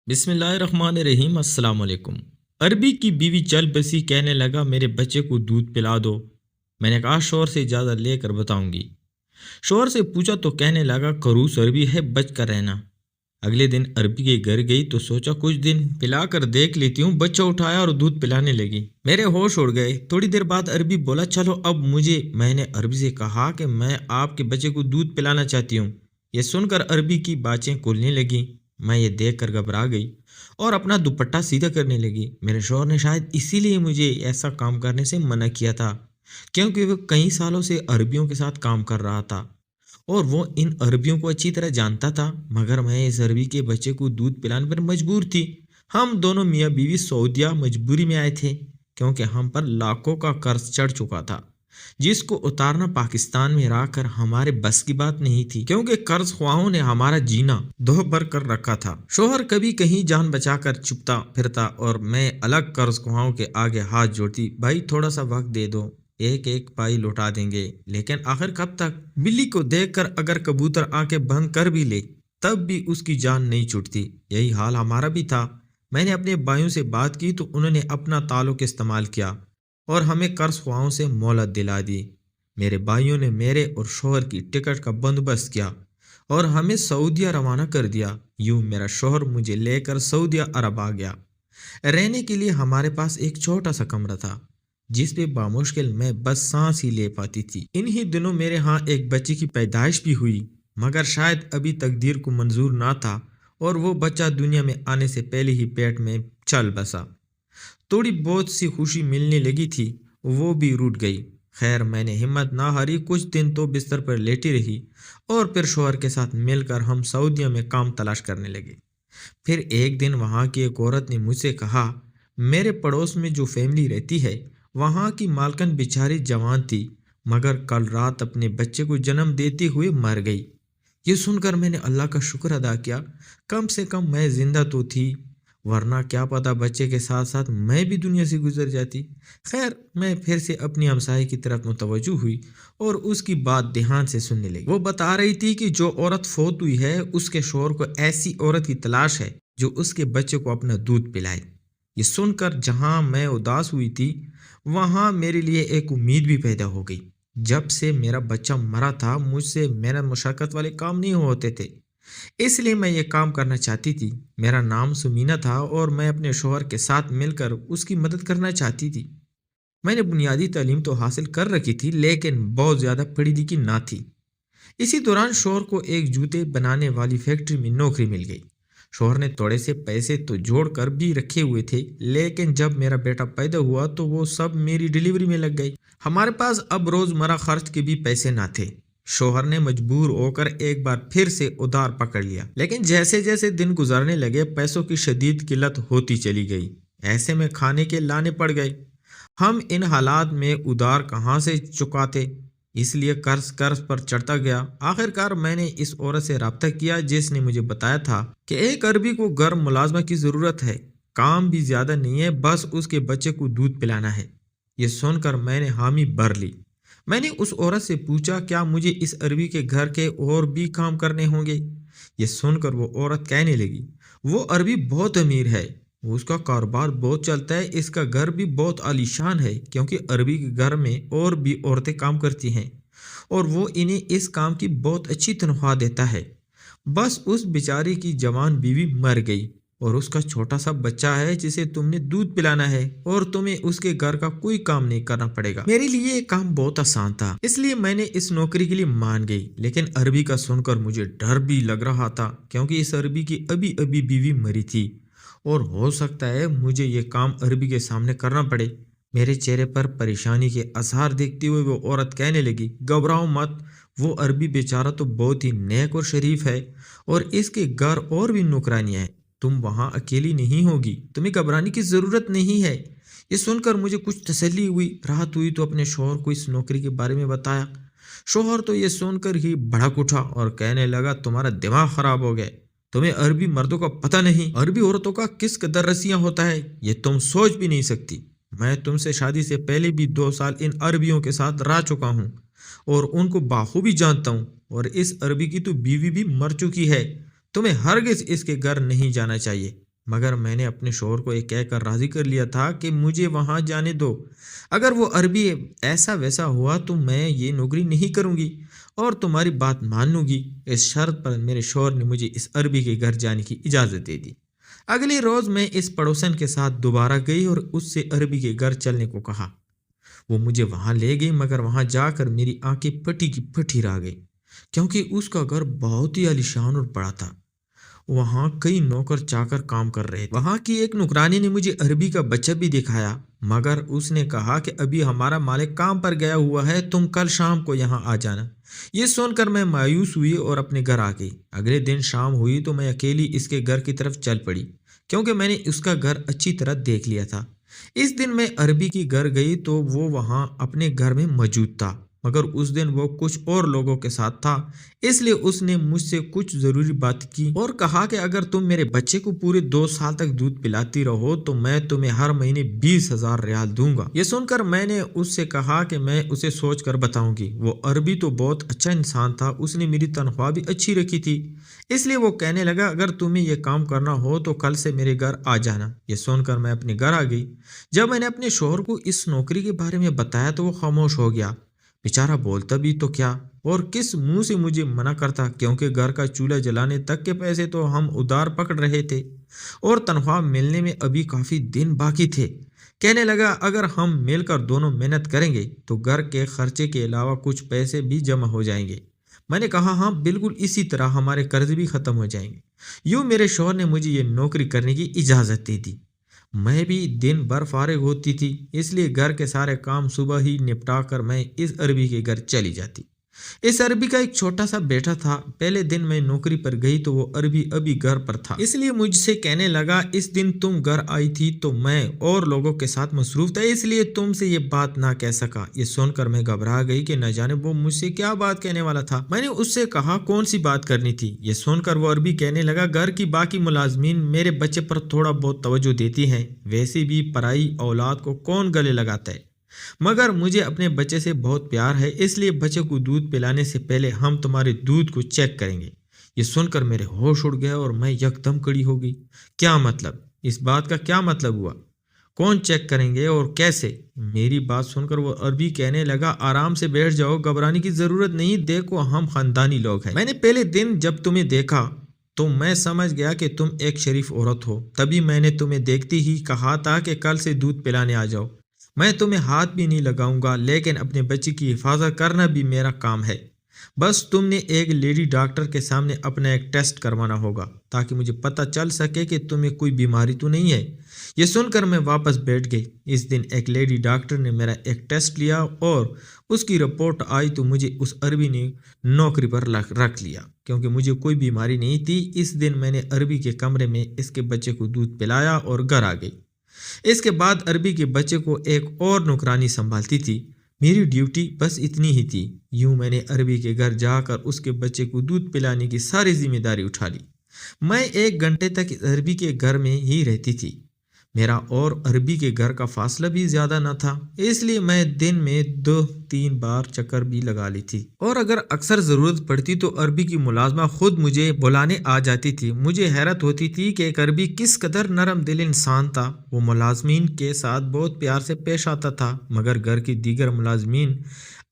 बिस्मिल्लाहिर्रहमानिर्रहीम अस्सलाम वालेकुम। अरबी की बीवी चल बसी कहने लगा मेरे बच्चे को दूध पिला दो। मैंने कहा शोर से ज़्यादा लेकर बताऊंगी। शोर से पूछा तो कहने लगा खरूस अरबी है बच कर रहना। अगले दिन अरबी के घर गई तो सोचा कुछ दिन पिला कर देख लेती हूँ। बच्चा उठाया और दूध पिलाने लगी। मेरे होश उड़ गए। थोड़ी देर बाद अरबी बोला चलो अब मुझे। मैंने अरबी से कहा कि मैं आपके बच्चे को दूध पिलाना चाहती हूँ। ये सुनकर अरबी की बातें खुलने लगी। मैं ये देख कर घबरा गई और अपना दुपट्टा सीधा करने लगी। मेरे शौहर ने शायद इसीलिए मुझे ऐसा काम करने से मना किया था, क्योंकि वो कई सालों से अरबियों के साथ काम कर रहा था और वो इन अरबियों को अच्छी तरह जानता था। मगर मैं इस अरबी के बच्चे को दूध पिलाने पर मजबूर थी। हम दोनों मियाँ बीवी सऊदिया मजबूरी में आए थे, क्योंकि हम पर लाखों का कर्ज चढ़ चुका था, जिसको उतारना पाकिस्तान में रहकर हमारे बस की बात नहीं थी, क्योंकि कर्ज ख्वाहों ने हमारा जीना दोह भर कर रखा था। शोहर कभी कहीं जान बचाकर छुपता फिरता और मैं अलग कर्ज ख्वाहों के आगे हाथ जोड़ती। भाई थोड़ा सा वक्त दे दो, एक एक पाई लौटा देंगे। लेकिन आखिर कब तक? बिल्ली को देखकर अगर कबूतर आंखें बंद कर भी ले तब भी उसकी जान नहीं छूटती। यही हाल हमारा भी था। मैंने अपने भाइयों से बात की तो उन्होंने अपना ताल्लुक इस्तेमाल किया और हमें कर्ज ख्वाहों से मोहलत दिला दी। मेरे भाइयों ने मेरे और शोहर की टिकट का बंदोबस्त किया और हमें सऊदिया रवाना कर दिया। यूं मेरा शोहर मुझे लेकर सऊदिया अरब आ गया। रहने के लिए हमारे पास एक छोटा सा कमरा था, जिस पे बामुश्किल मैं बस सांस ही ले पाती थी। इन्हीं दिनों मेरे यहाँ एक बच्चे की पैदाइश भी हुई, मगर शायद अभी तकदीर को मंजूर ना था और वो बच्चा दुनिया में आने से पहले ही पेट में चल बसा। थोड़ी बहुत सी खुशी मिलने लगी थी, वो भी रूठ गई। खैर मैंने हिम्मत ना हारी। कुछ दिन तो बिस्तर पर लेटी रही और फिर शोहर के साथ मिलकर हम सऊदीया में काम तलाश करने लगे। फिर एक दिन वहाँ की एक औरत ने मुझसे कहा, मेरे पड़ोस में जो फैमिली रहती है वहाँ की मालकन बेचारी जवान थी, मगर कल रात अपने बच्चे को जन्म देते हुए मर गई। ये सुनकर मैंने अल्लाह का शुक्र अदा किया, कम से कम मैं जिंदा तो थी, वरना क्या पता बच्चे के साथ साथ मैं भी दुनिया से गुजर जाती। खैर मैं फिर से अपनी हमसाये की तरफ मुतवज्जो हुई और उसकी बात ध्यान से सुनने लगी। वो बता रही थी कि जो औरत फोत हुई है उसके शोहर को ऐसी औरत की तलाश है जो उसके बच्चे को अपना दूध पिलाए। ये सुनकर जहाँ मैं उदास हुई थी वहाँ मेरे लिए एक उम्मीद भी पैदा हो गई। जब से मेरा बच्चा मरा था मुझसे मेहनत मुशक्कत वाले काम नहीं होते थे, इसलिए मैं ये काम करना चाहती थी। मेरा नाम सुमीना था और मैं अपने शोहर के साथ मिलकर उसकी मदद करना चाहती थी। मैंने बुनियादी तालीम तो हासिल कर रखी थी, लेकिन बहुत ज़्यादा पढ़ी लिखी ना थी। इसी दौरान शोहर को एक जूते बनाने वाली फैक्ट्री में नौकरी मिल गई। शोहर ने थोड़े से पैसे तो जोड़ कर भी रखे हुए थे, लेकिन जब मेरा बेटा पैदा हुआ तो वो सब मेरी डिलीवरी में लग गई। हमारे पास अब रोज़मर्रा खर्च के भी पैसे ना थे। शोहर ने मजबूर होकर एक बार फिर से उधार पकड़ लिया, लेकिन जैसे जैसे दिन गुजरने लगे पैसों की शदीद किल्लत होती चली गई। ऐसे में खाने के लाने पड़ गए। हम इन हालात में उधार कहाँ से चुकाते, इसलिए कर्ज कर्ज पर चढ़ता गया। आखिरकार मैंने इस औरत से रब्ता किया जिसने मुझे बताया था कि एक अरबी को घर मुलाजमा की ज़रूरत है, काम भी ज़्यादा नहीं है, बस उसके बच्चे को दूध पिलाना है। ये सुनकर मैंने हामी भर ली। मैंने उस औरत से पूछा क्या मुझे इस अरबी के घर के और भी काम करने होंगे? ये सुनकर वो औरत कहने लगी, वो अरबी बहुत अमीर है, उसका कारोबार बहुत चलता है, इसका घर भी बहुत आलीशान है, क्योंकि अरबी के घर में और भी औरतें काम करती हैं और वो इन्हें इस काम की बहुत अच्छी तनख्वाह देता है। बस उस बेचारी की जवान बीवी मर गई और उसका छोटा सा बच्चा है जिसे तुमने दूध पिलाना है और तुम्हें उसके घर का कोई काम नहीं करना पड़ेगा। मेरे लिए ये काम बहुत आसान था, इसलिए मैंने इस नौकरी के लिए मान गई। लेकिन अरबी का सुनकर मुझे डर भी लग रहा था, क्योंकि इस अरबी की अभी अभी बीवी मरी थी और हो सकता है मुझे ये काम अरबी के सामने करना पड़े। मेरे चेहरे पर परेशानी के आसार देखते हुए वो औरत कहने लगी, घबराओ मत, वो अरबी बेचारा तो बहुत ही नेक और शरीफ है और इसके घर और भी नौकरानियां हैं। तुम वहाँ अकेली नहीं होगी, तुम्हें घबराने की ज़रूरत नहीं है। ये सुनकर मुझे कुछ तसल्ली हुई। राहत हुई तो अपने शोहर को इस नौकरी के बारे में बताया। शोहर तो ये सुनकर ही भड़क उठा और कहने लगा, तुम्हारा दिमाग खराब हो गया, तुम्हें अरबी मर्दों का पता नहीं, अरबी औरतों का किस कदर रसियां होता है, ये तुम सोच भी नहीं सकती। मैं तुमसे शादी से पहले भी 2 साल इन अरबियों के साथ रह चुका हूँ और उनको बाखूबी जानता हूँ, और इस अरबी की तो बीवी भी मर चुकी है। तुम्हें हरगिज इसके घर नहीं जाना चाहिए। मगर मैंने अपने शौहर को ये कहकर राज़ी कर लिया था कि मुझे वहाँ जाने दो। अगर वो अरबी ऐसा वैसा हुआ तो मैं ये नौकरी नहीं करूँगी और तुम्हारी बात मान लूँगी। इस शर्त पर मेरे शौहर ने मुझे इस अरबी के घर जाने की इजाज़त दे दी। अगले रोज़ मैं इस पड़ोसन के साथ दोबारा गई और उससे अरबी के घर चलने को कहा। वो मुझे वहाँ ले गई, मगर वहाँ जाकर मेरी आंखें फटी की फटी रह गई, क्योंकि उसका घर बहुत ही आलीशान और बड़ा था। वहाँ कई नौकर चाकर काम कर रहे थे। वहाँ की एक नौकरानी ने मुझे अरबी का बच्चा भी दिखाया, मगर उसने कहा कि अभी हमारा मालिक काम पर गया हुआ है, तुम कल शाम को यहाँ आ जाना। ये सुनकर मैं मायूस हुई और अपने घर आ गई। अगले दिन शाम हुई तो मैं अकेली इसके घर की तरफ चल पड़ी, क्योंकि मैंने उसका घर अच्छी तरह देख लिया था। इस दिन मैं अरबी की घर गई तो वो वहाँ अपने घर में मौजूद था, मगर उस दिन वो कुछ और लोगों के साथ था, इसलिए उसने मुझसे कुछ ज़रूरी बात की और कहा कि अगर तुम मेरे बच्चे को पूरे 2 साल तक दूध पिलाती रहो तो मैं तुम्हें हर महीने 20,000 रियाल दूंगा। ये सुनकर मैंने उससे कहा कि मैं उसे सोच कर बताऊंगी। वो अरबी तो बहुत अच्छा इंसान था, उसने मेरी तनख्वाह भी अच्छी रखी थी, इसलिए वो कहने लगा अगर तुम्हें यह काम करना हो तो कल से मेरे घर आ जाना। ये सुनकर मैं अपने घर आ गई। जब मैंने अपने शोहर को इस नौकरी के बारे में बताया तो वो खामोश हो गया। बेचारा बोलता भी तो क्या और किस मुंह से मुझे मना करता, क्योंकि घर का चूल्हा जलाने तक के पैसे तो हम उधार पकड़ रहे थे और तनख्वाह मिलने में अभी काफ़ी दिन बाकी थे। कहने लगा अगर हम मिलकर दोनों मेहनत करेंगे तो घर के खर्चे के अलावा कुछ पैसे भी जमा हो जाएंगे। मैंने कहा हाँ बिल्कुल, इसी तरह हमारे कर्ज भी ख़त्म हो जाएंगे। यूँ मेरे शौहर ने मुझे ये नौकरी करने की इजाज़त दे दी। मैं भी दिन भर फारिग होती थी, इसलिए घर के सारे काम सुबह ही निपटा कर मैं इस अरबी के घर चली जाती। इस अरबी का एक छोटा सा बेटा था। पहले दिन मैं नौकरी पर गई तो वो अरबी अभी घर पर था, इसलिए मुझसे कहने लगा इस दिन तुम घर आई थी तो मैं और लोगों के साथ मसरूफ था, इसलिए तुमसे ये बात ना कह सका। ये सुनकर मैं घबरा गई कि न जाने वो मुझसे क्या बात कहने वाला था। मैंने उससे कहा कौन सी बात करनी थी। ये सुनकर वो अरबी कहने लगा घर की बाकी मुलाजमीन मेरे बच्चे पर थोड़ा बहुत तवज्जो देती हैं, वैसे भी पराई औलाद को कौन गले लगाता है, मगर मुझे अपने बच्चे से बहुत प्यार है, इसलिए बच्चे को दूध पिलाने से पहले हम तुम्हारे दूध को चेक करेंगे। ये सुनकर मेरे होश उड़ गए और मैं यकदम खड़ी हो गई। क्या मतलब? इस बात का क्या मतलब हुआ? कौन चेक करेंगे और कैसे? मेरी बात सुनकर वो अरबी कहने लगा आराम से बैठ जाओ, घबराने की जरूरत नहीं, देखो हम खानदानी लोग हैं। मैंने पहले दिन जब तुम्हें देखा तो मैं समझ गया कि तुम एक शरीफ औरत हो, तभी मैंने तुम्हें देखती ही कहा था कि कल से दूध पिलाने आ जाओ। मैं तुम्हें हाथ भी नहीं लगाऊंगा, लेकिन अपने बच्चे की हिफाजत करना भी मेरा काम है। बस तुमने एक लेडी डॉक्टर के सामने अपना एक टेस्ट करवाना होगा, ताकि मुझे पता चल सके कि तुम्हें कोई बीमारी तो नहीं है। ये सुनकर मैं वापस बैठ गई। इस दिन एक लेडी डॉक्टर ने मेरा एक टेस्ट लिया और उसकी रिपोर्ट आई तो मुझे उस अरबी ने नौकरी पर रख लिया, क्योंकि मुझे कोई बीमारी नहीं थी। इस दिन मैंने अरबी के कमरे में इसके बच्चे को दूध पिलाया और घर आ गई। इसके बाद अरबी के बच्चे को एक और नौकरानी संभालती थी। मेरी ड्यूटी बस इतनी ही थी। यूं मैंने अरबी के घर जाकर उसके बच्चे को दूध पिलाने की सारी जिम्मेदारी उठा ली। मैं 1 घंटे तक इस अरबी के घर में ही रहती थी। मेरा और अरबी के घर का फासला भी ज्यादा न था, इसलिए मैं दिन में 2-3 बार चक्कर भी लगा ली थी और अगर अक्सर ज़रूरत पड़ती तो अरबी की मुलाजमा खुद मुझे बुलाने आ जाती थी। मुझे हैरत होती थी कि एक अरबी किस कदर नरम दिल इंसान था। वो मुलाजमीन के साथ बहुत प्यार से पेश आता था, मगर घर की दीगर मुलाजमीन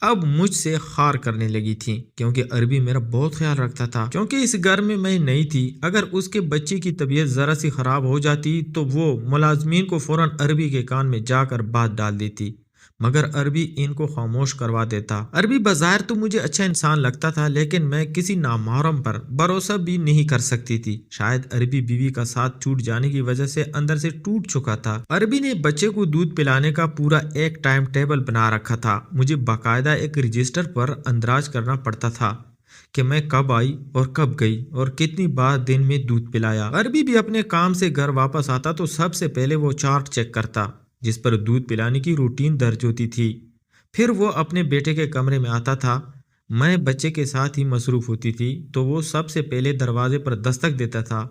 अब मुझसे खार करने लगी थी, क्योंकि अरबी मेरा बहुत ख्याल रखता था। क्योंकि इस घर में मैं नहीं थी, अगर उसके बच्चे की तबीयत ज़रा सी ख़राब हो जाती तो वो मुलाजमीन को फ़ौरन अरबी के कान में जाकर बात डाल देती, मगर अरबी इनको खामोश करवा देता। अरबी बाज़ाहिर तो मुझे अच्छा इंसान लगता था, लेकिन मैं किसी नामहरम पर भरोसा भी नहीं कर सकती थी। शायद अरबी बीवी का साथ छूट जाने की वजह से अंदर से टूट चुका था। अरबी ने बच्चे को दूध पिलाने का पूरा एक टाइम टेबल बना रखा था। मुझे बाकायदा एक रजिस्टर पर अंदराज करना पड़ता था कि मैं कब आई और कब गई और कितनी बार दिन में दूध पिलाया। अरबी भी अपने काम से घर वापस आता तो सबसे पहले वो चार्ट चेक करता, जिस पर दूध पिलाने की रूटीन दर्ज होती थी। फिर वो अपने बेटे के कमरे में आता था। मैं बच्चे के साथ ही मसरूफ़ होती थी तो वो सबसे पहले दरवाजे पर दस्तक देता था।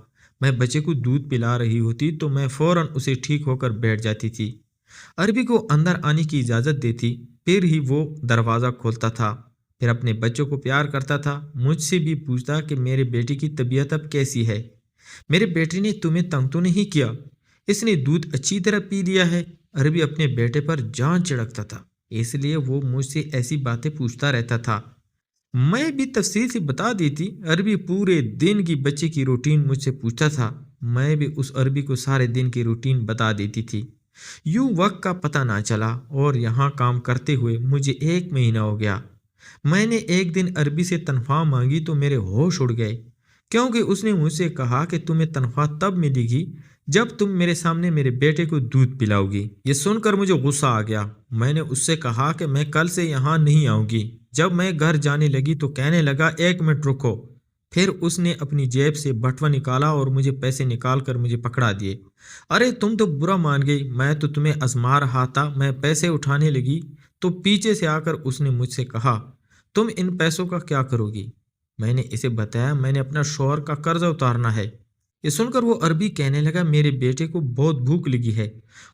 मैं बच्चे को दूध पिला रही होती तो मैं फ़ौरन उसे ठीक होकर बैठ जाती थी। अरबी को अंदर आने की इजाज़त देती, फिर ही वो दरवाज़ा खोलता था। फिर अपने बच्चों को प्यार करता था। मुझसे भी पूछता कि मेरे बेटे की तबीयत अब कैसी है। मेरे बेटे ने तुम्हें तंग तो नहीं किया? इसने दूध अच्छी तरह पी लिया है। अरबी अपने बेटे पर जान छिड़कता था, इसलिए वो मुझसे ऐसी बातें पूछता रहता था। मैं भी तफसील से बता देती। अरबी पूरे दिन की बच्चे की रूटीन मुझसे पूछता था। मैं भी उस अरबी को सारे दिन की रूटीन बता देती थी। यूं वक्त का पता ना चला और यहाँ काम करते हुए मुझे 1 महीना हो गया। मैंने एक दिन अरबी से तनख्वाह मांगी तो मेरे होश उड़ गए, क्योंकि उसने मुझसे कहा कि तुम्हें तनख्वाह तब मिलेगी जब तुम मेरे सामने मेरे बेटे को दूध पिलाओगी। ये सुनकर मुझे गुस्सा आ गया। मैंने उससे कहा कि मैं कल से यहाँ नहीं आऊँगी। जब मैं घर जाने लगी तो कहने लगा, 1 मिनट रुको। फिर उसने अपनी जेब से बटुआ निकाला और मुझे पैसे निकाल कर मुझे पकड़ा दिए। अरे तुम तो बुरा मान गई, मैं तो तुम्हें आजमा रहा था। मैं पैसे उठाने लगी तो पीछे से आकर उसने मुझसे कहा, तुम इन पैसों का क्या करोगी? मैंने इसे बताया, मैंने अपना शौहर का कर्जा उतारना है। ये सुनकर वो अरबी कहने लगा, मेरे बेटे को बहुत भूख लगी है।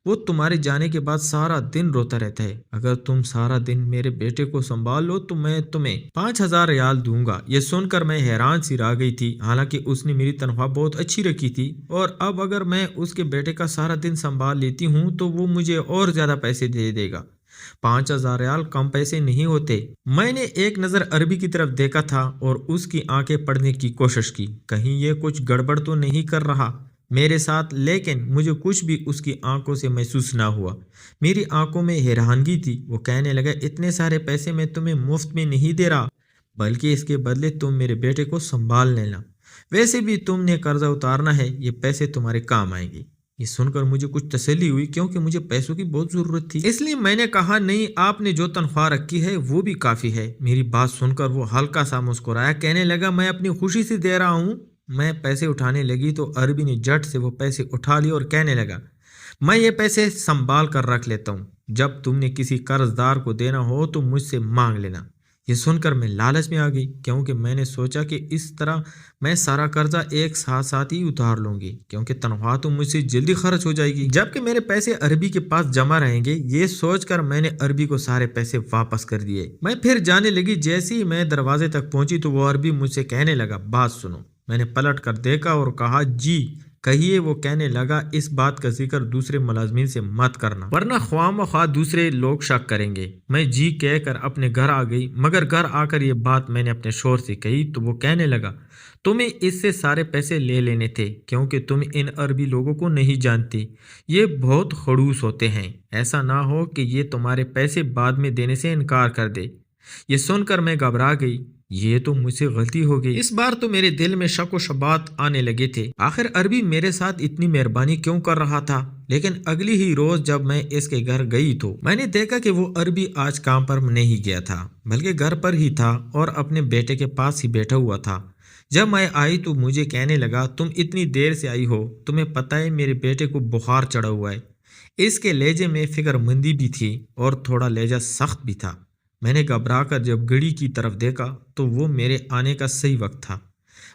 वो तुम्हारे जाने के बाद सारा दिन रोता रहता है। अगर तुम सारा दिन मेरे बेटे को संभाल लो तो मैं तुम्हें 5,000 रियाल दूंगा। ये सुनकर मैं हैरान सी रह गई थी। हालांकि उसने मेरी तनख्वाह बहुत अच्छी रखी थी और अब अगर मैं उसके बेटे का सारा दिन संभाल लेती हूँ तो वो मुझे और ज्यादा पैसे दे देगा। 5,000 रियाल कम पैसे नहीं होते। मैंने एक नज़र अरबी की तरफ देखा था और उसकी आंखें पढ़ने की कोशिश की, कहीं ये कुछ गड़बड़ तो नहीं कर रहा मेरे साथ, लेकिन मुझे कुछ भी उसकी आंखों से महसूस ना हुआ। मेरी आंखों में हैरानगी थी। वो कहने लगा, इतने सारे पैसे मैं तुम्हें मुफ्त में नहीं दे रहा, बल्कि इसके बदले तुम मेरे बेटे को संभाल लेना। वैसे भी तुमने कर्जा उतारना है, ये पैसे तुम्हारे काम आएंगे। ये सुनकर मुझे कुछ तसल्ली हुई, क्योंकि मुझे पैसों की बहुत ज़रूरत थी। इसलिए मैंने कहा, नहीं, आपने जो तनख्वाह रखी है वो भी काफ़ी है। मेरी बात सुनकर वो हल्का सा मुस्कुराया, कहने लगा, मैं अपनी खुशी से दे रहा हूँ। मैं पैसे उठाने लगी तो अरबी ने झट से वो पैसे उठा लिए और कहने लगा, मैं ये पैसे संभाल कर रख लेता हूँ। जब तुमने किसी कर्जदार को देना हो तो मुझसे मांग लेना। ये सुनकर मैं लालच में आ गई, क्योंकि मैंने सोचा कि इस तरह मैं सारा कर्जा एक साथ साथ ही उतार लूंगी, क्योंकि तनख्वाह तो मुझसे जल्दी खर्च हो जाएगी, जबकि मेरे पैसे अरबी के पास जमा रहेंगे। ये सोचकर मैंने अरबी को सारे पैसे वापस कर दिए। मैं फिर जाने लगी। जैसे ही मैं दरवाजे तक पहुंची तो वो अरबी मुझसे कहने लगा, बात सुनो। मैंने पलट कर देखा और कहा, जी कहिए। वो कहने लगा, इस बात का जिक्र दूसरे मुलाजमीन से मत करना, वरना ख्वामख्वाह दूसरे लोग शक करेंगे। मैं जी कहकर अपने घर आ गई, मगर घर आकर ये बात मैंने अपने शोहर से कही तो वो कहने लगा, तुम्हें इससे सारे पैसे ले लेने थे, क्योंकि तुम इन अरबी लोगों को नहीं जानती। ये बहुत खड़ूस होते हैं। ऐसा ना हो कि ये तुम्हारे पैसे बाद में देने से इनकार कर दे। ये सुनकर मैं घबरा गई। ये तो मुझसे गलती हो गई। इस बार तो मेरे दिल में शक व शबात आने लगे थे। आखिर अरबी मेरे साथ इतनी मेहरबानी क्यों कर रहा था? लेकिन अगली ही रोज जब मैं इसके घर गई तो मैंने देखा कि वो अरबी आज काम पर नहीं गया था, बल्कि घर पर ही था और अपने बेटे के पास ही बैठा हुआ था। जब मैं आई तो मुझे कहने लगा, तुम इतनी देर से आई हो, तुम्हें पता है मेरे बेटे को बुखार चढ़ा हुआ है। इसके लहजे में फिक्रमंदी भी थी और थोड़ा लहजा सख्त भी था। मैंने घबरा कर जब घड़ी की तरफ देखा तो वो मेरे आने का सही वक्त था।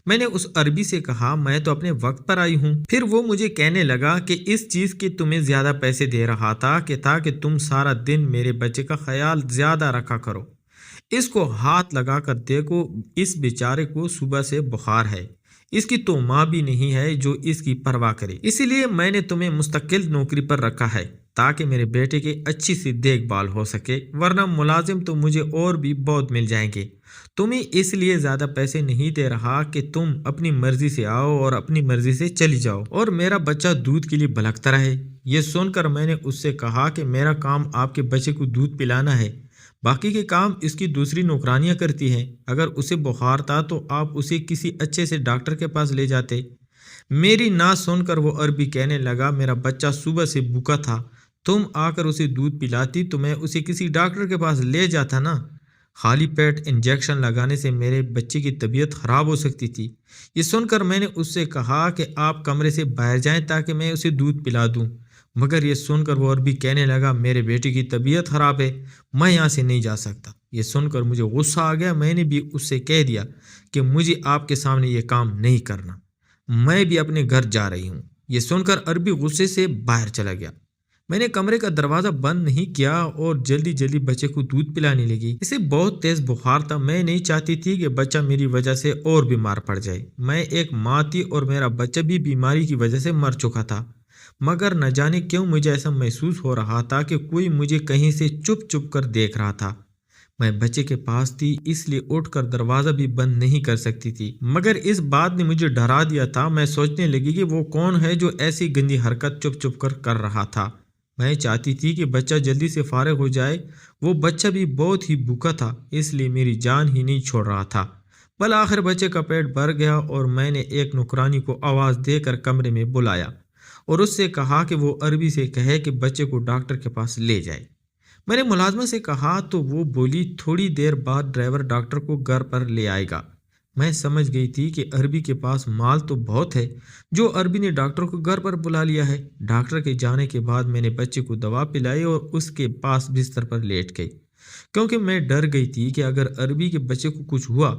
मैंने उस अरबी से कहा, मैं तो अपने वक्त पर आई हूँ। फिर वो मुझे कहने लगा कि इस चीज़ के तुम्हें ज़्यादा पैसे दे रहा था कि ताकि तुम सारा दिन मेरे बच्चे का ख्याल ज़्यादा रखा करो। इसको हाथ लगा कर देखो, इस बेचारे को सुबह से बुखार है। इसकी तो माँ भी नहीं है जो इसकी परवाह करे। इसीलिए मैंने तुम्हें मुस्तकिल नौकरी पर रखा है ताकि मेरे बेटे की अच्छी सी देखभाल हो सके, वरना मुलाजिम तो मुझे और भी बहुत मिल जाएंगे। तुम्हें इसलिए ज़्यादा पैसे नहीं दे रहा कि तुम अपनी मर्जी से आओ और अपनी मर्जी से चली जाओ और मेरा बच्चा दूध के लिए भलकता रहे। ये सुनकर मैंने उससे कहा कि मेरा काम आपके बच्चे को दूध पिलाना है, बाकी के काम इसकी दूसरी नौकरानियां करती हैं। अगर उसे बुखार था तो आप उसे किसी अच्छे से डॉक्टर के पास ले जाते। मेरी ना सुनकर वो अरबी कहने लगा, मेरा बच्चा सुबह से भूखा था, तुम आकर उसे दूध पिलाती तो मैं उसे किसी डॉक्टर के पास ले जाता ना। खाली पेट इंजेक्शन लगाने से मेरे बच्चे की तबीयत ख़राब हो सकती थी। ये सुनकर मैंने उससे कहा कि आप कमरे से बाहर जाएं ताकि मैं उसे दूध पिला दूं। मगर ये सुनकर वो अरबी कहने लगा, मेरे बेटे की तबीयत ख़राब है, मैं यहाँ से नहीं जा सकता। ये सुनकर मुझे गुस्सा आ गया। मैंने भी उससे कह दिया कि मुझे आपके सामने ये काम नहीं करना, मैं भी अपने घर जा रही हूँ। ये सुनकर अरबी गुस्से से बाहर चला गया। میں نے کمرے کا دروازہ بند نہیں کیا اور جلدی جلدی بچے کو دودھ پلانے لگی۔ اسے بہت تیز بخار تھا، میں نہیں چاہتی تھی کہ بچہ میری وجہ سے اور بیمار پڑ جائے۔ میں ایک ماں تھی اور میرا بچہ بھی بیماری کی وجہ سے مر چکا تھا، مگر نہ جانے کیوں مجھے ایسا محسوس ہو رہا تھا کہ کوئی مجھے کہیں سے چپ چپ کر دیکھ رہا تھا۔ میں بچے کے پاس تھی، اس لیے اٹھ کر دروازہ بھی بند نہیں کر سکتی تھی، مگر اس بات نے مجھے ڈرا دیا تھا۔ میں سوچنے لگی کہ وہ کون ہے جو ایسی گندی حرکت چپ چپ کر رہا تھا۔ میں چاہتی تھی کہ بچہ جلدی سے فارغ ہو جائے۔ وہ بچہ بھی بہت ہی بھوکا تھا، اس لیے میری جان ہی نہیں چھوڑ رہا تھا۔ بالآخر بچے کا پیٹ بھر گیا اور میں نے ایک نوکرانی کو آواز دے کر کمرے میں بلایا اور اس سے کہا کہ وہ عربی سے کہے کہ بچے کو ڈاکٹر کے پاس لے جائے۔ میں نے ملازمہ سے کہا تو وہ بولی تھوڑی دیر بعد ڈرائیور ڈاکٹر کو گھر پر لے آئے گا۔ میں سمجھ گئی تھی کہ عربی کے پاس مال تو بہت ہے، جو عربی نے ڈاکٹر کو گھر پر بلا لیا ہے۔ ڈاکٹر کے جانے کے بعد میں نے بچے کو دوا پلائی اور اس کے پاس بستر پر لیٹ گئی، کیونکہ میں ڈر گئی تھی کہ اگر عربی کے بچے کو کچھ ہوا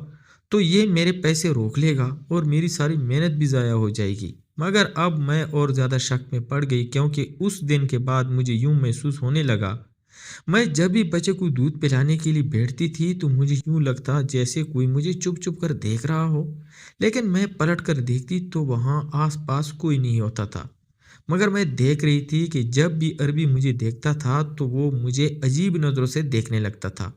تو یہ میرے پیسے روک لے گا اور میری ساری محنت بھی ضائع ہو جائے گی۔ مگر اب میں اور زیادہ شک میں پڑ گئی، کیونکہ اس دن کے بعد مجھے یوں محسوس ہونے لگا، میں جب بھی بچے کو دودھ پلانے کے لیے بیٹھتی تھی تو مجھے یوں لگتا جیسے کوئی مجھے چپ چپ کر دیکھ رہا ہو، لیکن میں پلٹ کر دیکھتی تو وہاں آس پاس کوئی نہیں ہوتا تھا، مگر میں دیکھ رہی تھی کہ جب بھی عربی مجھے دیکھتا تھا تو وہ مجھے عجیب نظروں سے دیکھنے لگتا تھا۔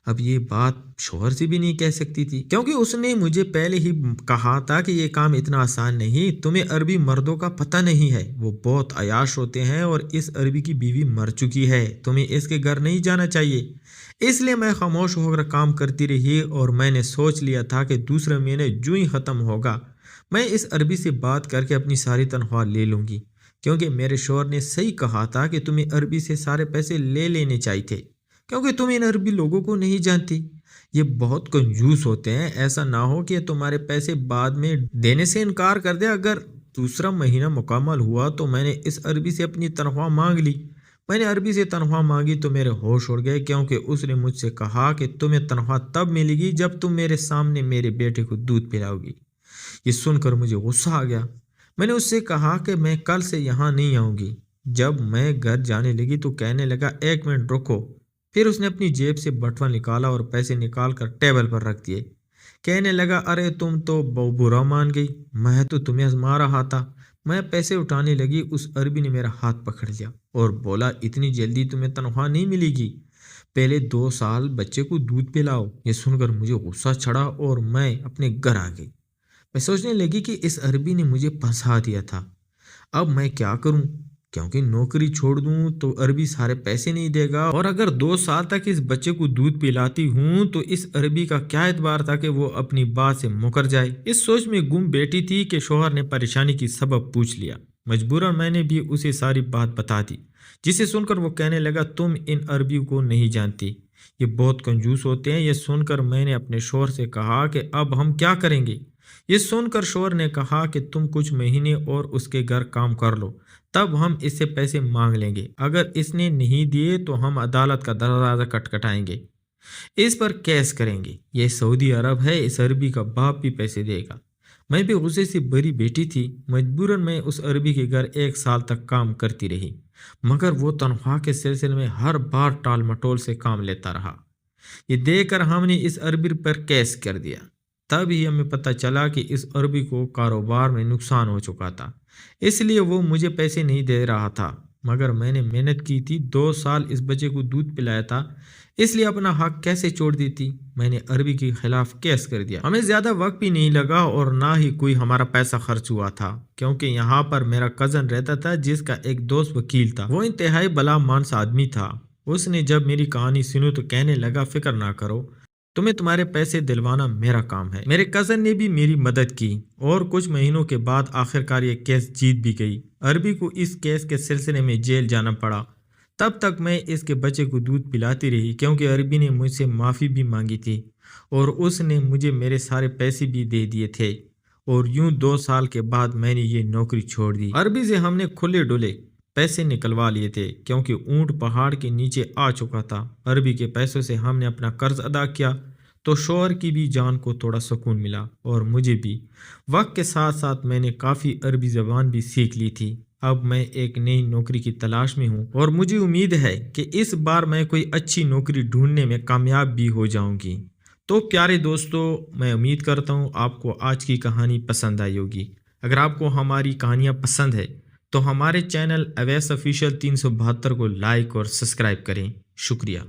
اب یہ بات شوہر سے بھی نہیں کہہ سکتی تھی، کیونکہ اس نے مجھے پہلے ہی کہا تھا کہ یہ کام اتنا آسان نہیں، تمہیں عربی مردوں کا پتہ نہیں ہے، وہ بہت عیاش ہوتے ہیں اور اس عربی کی بیوی مر چکی ہے، تمہیں اس کے گھر نہیں جانا چاہیے۔ اس لیے میں خاموش ہو کر کام کرتی رہی اور میں نے سوچ لیا تھا کہ دوسرے مہینے جو ہی ختم ہوگا میں اس عربی سے بات کر کے اپنی ساری تنخواہ لے لوں گی، کیونکہ میرے شوہر نے صحیح کہا تھا کہ تمہیں عربی سے سارے پیسے لے لینے چاہیے تھے، کیونکہ تم ان عربی لوگوں کو نہیں جانتی، یہ بہت کنجوس ہوتے ہیں، ایسا نہ ہو کہ تمہارے پیسے بعد میں دینے سے انکار کر دے۔ اگر دوسرا مہینہ مکمل ہوا تو میں نے اس عربی سے اپنی تنخواہ مانگ لی۔ میں نے عربی سے تنخواہ مانگی تو میرے ہوش اڑ گئے، کیونکہ اس نے مجھ سے کہا کہ تمہیں تنخواہ تب ملے گی جب تم میرے سامنے میرے بیٹے کو دودھ پلاؤ گی۔ یہ سن کر مجھے غصہ آ گیا۔ میں نے اس سے کہا کہ میں کل سے یہاں نہیں آؤں گی۔ جب میں گھر جانے لگی تو کہنے لگا، ایک منٹ رکو۔ پھر اس نے اپنی جیب سے بٹوا نکالا اور پیسے نکال کر ٹیبل پر رکھ دیے۔ کہنے لگا، ارے تم تو برا مان گئی، میں تو تمہیں آزما رہا تھا۔ میں پیسے اٹھانے لگی، اس عربی نے میرا ہاتھ پکڑ لیا اور بولا، اتنی جلدی تمہیں تنخواہ نہیں ملے گی، پہلے 2 سال بچے کو دودھ پلاؤ۔ یہ سن کر مجھے غصہ چڑھا اور میں اپنے گھر آ گئی۔ میں سوچنے لگی کہ اس عربی نے مجھے پھنسا دیا تھا، اب میں کیا کروں، کیونکہ نوکری چھوڑ دوں تو عربی سارے پیسے نہیں دے گا، اور اگر 2 سال تک اس بچے کو دودھ پلاتی ہوں تو اس عربی کا کیا اعتبار تھا کہ وہ اپنی بات سے مکر جائے۔ اس سوچ میں گم بیٹھی تھی کہ شوہر نے پریشانی کی سبب پوچھ لیا۔ مجبوراً میں نے بھی اسے ساری بات بتا دی، جسے سن کر وہ کہنے لگا، تم ان عربی کو نہیں جانتی، یہ بہت کنجوس ہوتے ہیں۔ یہ سن کر میں نے اپنے شوہر سے کہا کہ اب ہم کیا کریں گے؟ یہ سن کر شوہر نے کہا کہ تم کچھ مہینے اور اس کے گھر کام کر لو، تب ہم اس سے پیسے مانگ لیں گے، اگر اس نے نہیں دیے تو ہم عدالت کا دروازہ کھٹکھٹائیں گے، اس پر کیس کریں گے، یہ سعودی عرب ہے، اس عربی کا باپ بھی پیسے دے گا۔ میں بھی غصے سے بھری بیٹھی تھی۔ مجبوراً میں اس عربی کے گھر 1 سال تک کام کرتی رہی، مگر وہ تنخواہ کے سلسلے میں ہر بار ٹال مٹول سے کام لیتا رہا۔ یہ دیکھ کر ہم نے اس عربی پر کیس کر دیا۔ تب ہی ہمیں پتہ چلا کہ اس عربی کو کاروبار میں نقصان ہو چکا تھا، اس لیے وہ مجھے پیسے نہیں دے رہا تھا، مگر میں نے محنت کی تھی، 2 سال اس بچے کو دودھ پلایا تھا، اس لیے اپنا حق کیسے چھوڑ دیتی؟ میں نے عربی کے خلاف کیس کر دیا۔ ہمیں زیادہ وقت بھی نہیں لگا اور نہ ہی کوئی ہمارا پیسہ خرچ ہوا تھا، کیونکہ یہاں پر میرا کزن رہتا تھا جس کا ایک دوست وکیل تھا۔ وہ انتہائی بلا مانس آدمی تھا۔ اس نے جب میری کہانی سنی تو کہنے لگا، فکر نہ کرو، تمہیں تمہارے پیسے دلوانا میرا کام ہے۔ میرے کزن نے بھی میری مدد کی اور کچھ مہینوں کے بعد آخرکار یہ کیس جیت بھی گئی۔ عربی کو اس کیس کے سلسلے میں جیل جانا پڑا۔ تب تک میں اس کے بچے کو دودھ پلاتی رہی، کیونکہ عربی نے مجھ سے معافی بھی مانگی تھی اور اس نے مجھے میرے سارے پیسے بھی دے دیے تھے، اور یوں 2 سال کے بعد میں نے یہ نوکری چھوڑ دی۔ عربی سے ہم نے کھلے ڈولے پیسے نکلوا لیے تھے، کیونکہ اونٹ پہاڑ کے نیچے آ چکا تھا۔ عربی کے پیسوں سے ہم نے اپنا قرض ادا کیا تو شوہر کی بھی جان کو تھوڑا سکون ملا اور مجھے بھی۔ وقت کے ساتھ ساتھ میں نے کافی عربی زبان بھی سیکھ لی تھی۔ اب میں ایک نئی نوکری کی تلاش میں ہوں اور مجھے امید ہے کہ اس بار میں کوئی اچھی نوکری ڈھونڈنے میں کامیاب بھی ہو جاؤں گی۔ تو پیارے دوستو، میں امید کرتا ہوں آپ کو آج کی کہانی پسند آئی ہوگی۔ اگر آپ کو ہماری کہانیاں پسند ہے تو ہمارے چینل اویس آفیشیل 372 کو لائک اور سبسکرائب کریں۔ شکریہ۔